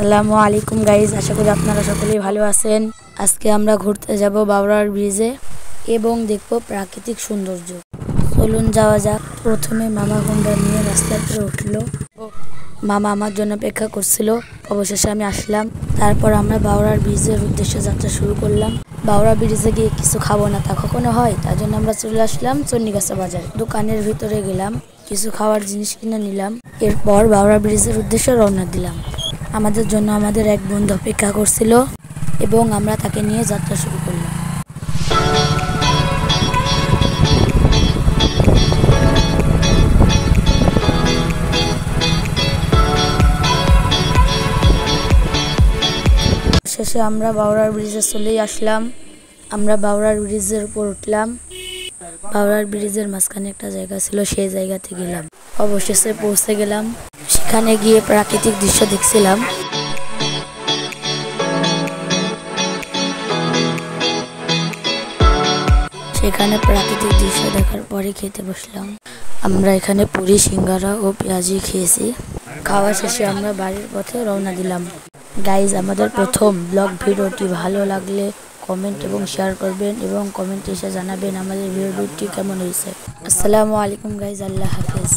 আসসালামু আলাইকুম গাইজ, আশা করি আপনারা সকলেই ভালো আছেন। আজকে আমরা ঘুরতে যাব বাবরার ব্রিজে এবং দেখব প্রাকৃতিক সৌন্দর্য। চলুন যাওয়া যাক। প্রথমে মামা হোন্ডা নিয়ে রাস্তার উপরে উঠলো। মামা আমার জন্য অপেক্ষা করছিল। অবশেষে আমি আসলাম। তারপর আমরা বাবরার ব্রিজের উদ্দেশ্যে যাত্রা শুরু করলাম। বাবরা ব্রিজে গিয়ে কিছু খাবো না তা কখনো হয়, তার জন্য আমরা চলে আসলাম চন্ডিগাছা বাজার। দোকানের ভিতরে গেলাম, কিছু খাওয়ার জিনিস কিনে নিলাম। এরপর বাবরা ব্রিজের উদ্দেশ্যে রওনা দিলাম। আমাদের জন্য আমাদের এক বন্ধু অপেক্ষা করছিল এবং আমরা তাকে নিয়ে যাত্রা শুরু করলাম। শেষে আমরা বাবরার ব্রিজে চলেই আসলাম। আমরা বাবরার ব্রিজের উপর উঠলাম। বাবরার ব্রিজের মাঝখানে একটা জায়গা ছিল, সেই জায়গাতে গেলাম। অবশেষে পৌঁছে গেলাম। সেখানে গিয়ে প্রাকৃতিক দৃশ্য দেখছিলাম। সেখানে প্রাকৃতিক দৃশ্য দেখার পরে খেতে বসলাম। আমরা এখানে পুরি, সিঙ্গারা ও পেঁয়াজি খেয়েছি। খাওয়া শেষে আমরা বাড়ির পথে রওনা দিলাম। গাইজ, আমাদের প্রথম ব্লগ ভিডিওটি ভালো লাগলে কমেন্ট এবং শেয়ার করবেন এবং কমেন্টে এসে জানাবেন আমাদের ভিডিওটি কেমন হয়েছে। আসসালামু আলাইকুম গাইজ, আল্লাহ হাফেজ।